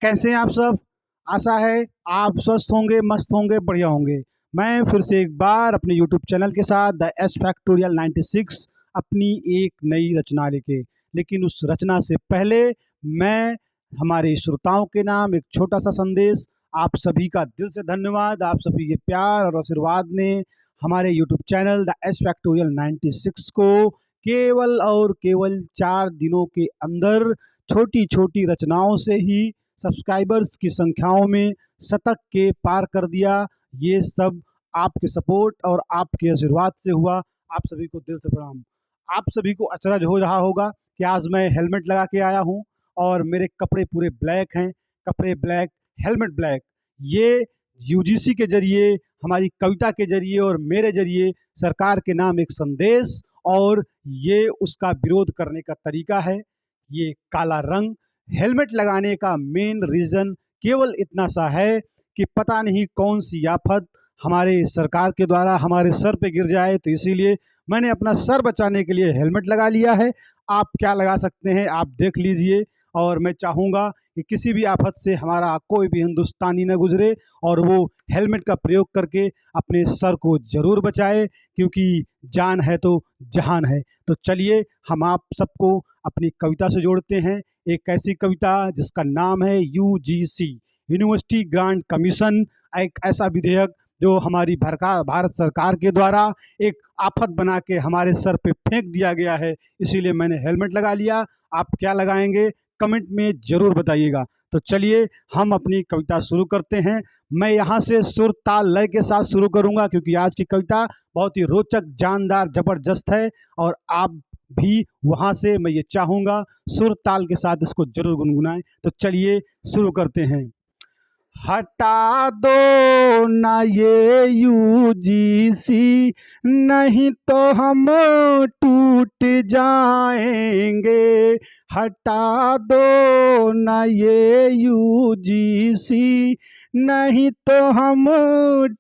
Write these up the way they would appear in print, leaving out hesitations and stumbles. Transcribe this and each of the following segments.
कैसे हैं आप सब। आशा है आप स्वस्थ होंगे, मस्त होंगे, बढ़िया होंगे। मैं फिर से एक बार अपने यूट्यूब चैनल के साथ द एस फैक्टोरियल 96 अपनी एक नई रचना लेके, लेकिन उस रचना से पहले मैं हमारे श्रोताओं के नाम एक छोटा सा संदेश। आप सभी का दिल से धन्यवाद। आप सभी के प्यार और आशीर्वाद ने हमारे YouTube channel the S factorial 96 को केवल और केवल 4 दिनों के अंदर छोटी छोटी रचनाओं से ही सब्सक्राइबर्स की संख्याओं में शतक के पार कर दिया। ये सब आपके सपोर्ट और आपके आशीर्वाद से हुआ। आप सभी को दिल से प्रणाम। आप सभी को अचरज हो रहा होगा कि आज मैं हेलमेट लगा के आया हूँ और मेरे कपड़े पूरे ब्लैक हैं। कपड़े ब्लैक, हेलमेट ब्लैक। ये यूजीसी के जरिए, हमारी कविता के जरिए और मेरे जरिए सरकार के नाम एक संदेश, और ये उसका विरोध करने का तरीका है। ये काला रंग हेलमेट लगाने का मेन रीज़न केवल इतना सा है कि पता नहीं कौन सी आफत हमारे सरकार के द्वारा हमारे सर पे गिर जाए, तो इसीलिए मैंने अपना सर बचाने के लिए हेलमेट लगा लिया है। आप क्या लगा सकते हैं, आप देख लीजिए। और मैं चाहूँगा कि किसी भी आफत से हमारा कोई भी हिंदुस्तानी न गुजरे और वो हेलमेट का प्रयोग करके अपने सर को ज़रूर बचाए, क्योंकि जान है तो जहान है। तो चलिए हम आप सबको अपनी कविता से जोड़ते हैं। एक ऐसी कविता जिसका नाम है यूजीसी, यूनिवर्सिटी ग्रांट कमीशन। एक ऐसा विधेयक जो हमारी भारत सरकार के द्वारा एक आफत बना के हमारे सर पे फेंक दिया गया है, इसीलिए मैंने हेलमेट लगा लिया। आप क्या लगाएंगे कमेंट में ज़रूर बताइएगा। तो चलिए हम अपनी कविता शुरू करते हैं। मैं यहाँ से सुर ताल लय के साथ शुरू करूँगा, क्योंकि आज की कविता बहुत ही रोचक, जानदार, ज़बरदस्त है। और आप भी वहाँ से मैं ये चाहूँगा सुर ताल के साथ इसको जरूर गुनगुनाएं। तो चलिए शुरू करते हैं। हटा दो ना ये यूजीसी, नहीं तो हम टूट जाएंगे। हटा दो ना ये यूजीसी, नहीं तो हम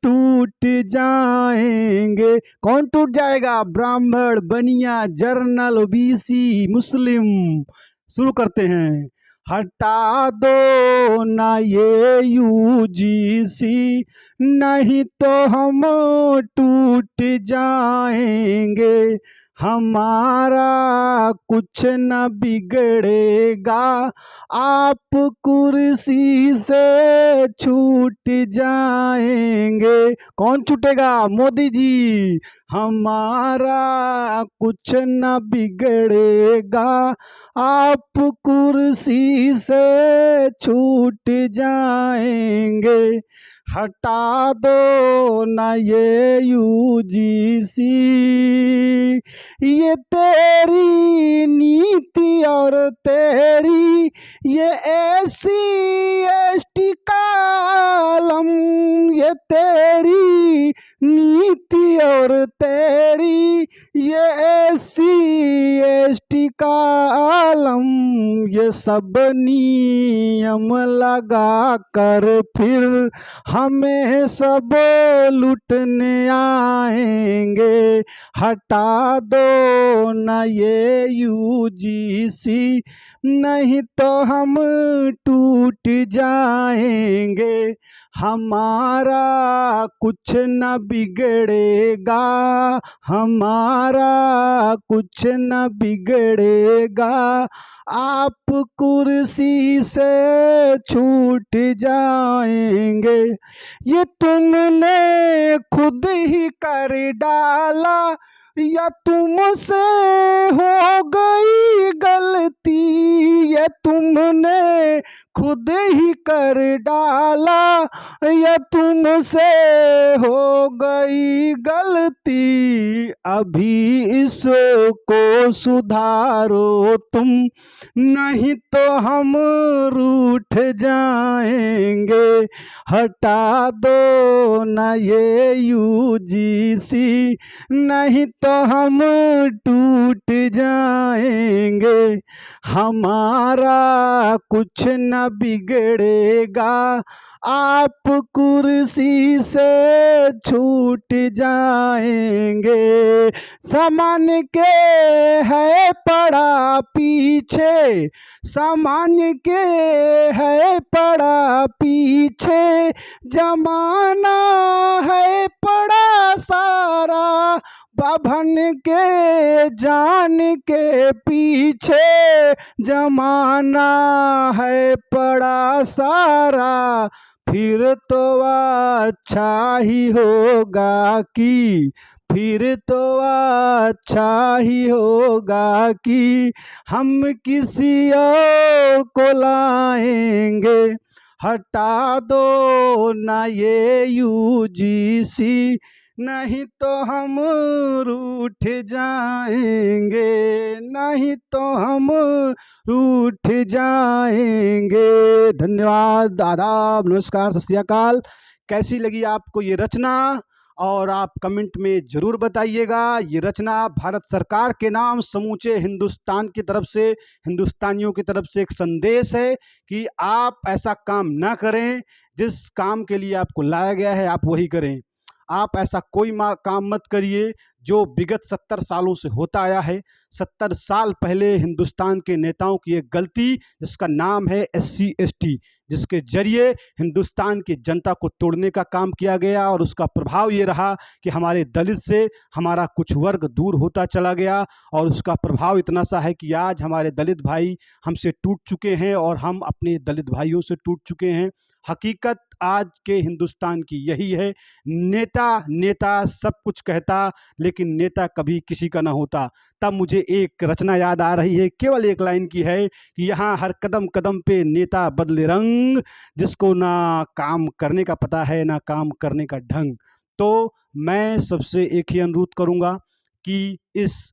टूट जाएंगे। कौन टूट जाएगा? ब्राह्मण, बनिया, जर्नल, ओबीसी, मुस्लिम। शुरू करते हैं। हटा दो ना ये यूजीसी, नहीं तो हम टूट जाएंगे। हमारा कुछ न बिगड़ेगा, आप कुर्सी से छूट जाएंगे। कौन छूटेगा? मोदी जी। हमारा कुछ न बिगड़ेगा, आप कुर्सी से छूट जाएंगे। हटा दो ना ये यूजीसी, ये तेरी नीति और तेरी ये एससी एसटी कालम, ये तेरी नीति और तेरी ये एससी एसटी कालम, ये सब नियम लगा कर फिर हमें सब लूटने आएंगे। हटा दो ना ये यूजीसी, नहीं तो हम टूट जाएंगे। हमारा कुछ न बिगड़ेगा, हमारा कुछ न बिगड़ेगा, आप कुर्सी से छूट जाएंगे। ये तुमने खुद ही कर डाला या तुमसे हो गई गलती, ये तुमने खुद ही कर डाला या तुमसे हो गई गलती। अभी इसको सुधारो तुम, नहीं तो हम रूठ जाएंगे। हटा दो ना ये यूजीसी, नहीं तो हम टूट जाएंगे। हमारा कुछ न बिगड़ेगा, आप कुर्सी से छूट जाएंगे। सामान्य के है पड़ा पीछे, सामान्य के है पड़ा पीछे, जमाना है पड़ा सारा, बाभन के जान के पीछे जमाना है पड़ा सारा। फिर तो अच्छा ही होगा कि, फिर तो अच्छा ही होगा कि हम किसी और को लाएंगे। हटा दो ना ये यूजीसी, नहीं तो हम रूठ जाएंगे, नहीं तो हम रूठ जाएंगे। धन्यवाद, आदाब, नमस्कार, सत श्री अकाल। कैसी लगी आपको ये रचना, और आप कमेंट में ज़रूर बताइएगा। ये रचना भारत सरकार के नाम समूचे हिंदुस्तान की तरफ से, हिंदुस्तानियों की तरफ से एक संदेश है कि आप ऐसा काम ना करें, जिस काम के लिए आपको लाया गया है आप वही करें। आप ऐसा कोई काम मत करिए जो विगत 70 सालों से होता आया है। 70 साल पहले हिंदुस्तान के नेताओं की एक गलती, जिसका नाम है SC ST, जिसके जरिए हिंदुस्तान की जनता को तोड़ने का काम किया गया, और उसका प्रभाव ये रहा कि हमारे दलित से हमारा कुछ वर्ग दूर होता चला गया। और उसका प्रभाव इतना सा है कि आज हमारे दलित भाई हमसे टूट चुके हैं और हम अपने दलित भाइयों से टूट चुके हैं। हकीकत आज के हिंदुस्तान की यही है। नेता नेता सब कुछ कहता, लेकिन नेता कभी किसी का ना होता। तब मुझे एक रचना याद आ रही है, केवल एक लाइन की है कि यहाँ हर कदम कदम पे नेता बदले रंग, जिसको ना काम करने का पता है ना काम करने का ढंग। तो मैं सबसे एक ही अनुरोध करूँगा कि इस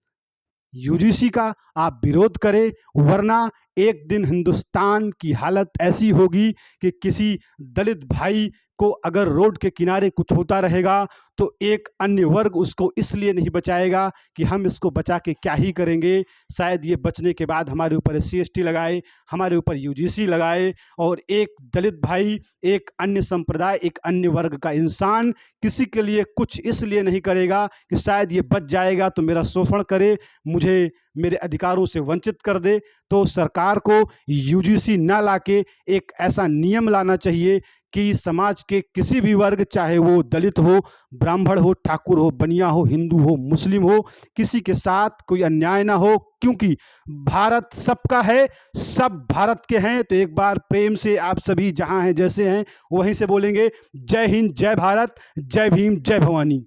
यूजीसी का आप विरोध करें, वरना एक दिन हिंदुस्तान की हालत ऐसी होगी कि किसी दलित भाई को अगर रोड के किनारे कुछ होता रहेगा तो एक अन्य वर्ग उसको इसलिए नहीं बचाएगा कि हम इसको बचा के क्या ही करेंगे। शायद ये बचने के बाद हमारे ऊपर SC ST लगाए, हमारे ऊपर यूजीसी लगाए, और एक दलित भाई, एक अन्य संप्रदाय, एक अन्य वर्ग का इंसान किसी के लिए कुछ इसलिए नहीं करेगा कि शायद ये बच जाएगा तो मेरा शोषण करे, मुझे मेरे अधिकारों से वंचित कर दे। तो सरकार को यूजीसी ना लाके एक ऐसा नियम लाना चाहिए कि समाज के किसी भी वर्ग, चाहे वो दलित हो, ब्राह्मण हो, ठाकुर हो, बनिया हो, हिंदू हो, मुस्लिम हो, किसी के साथ कोई अन्याय ना हो, क्योंकि भारत सबका है, सब भारत के हैं। तो एक बार प्रेम से आप सभी जहां हैं जैसे हैं वहीं से बोलेंगे, जय हिंद, जय भारत, जय भीम, जय भवानी।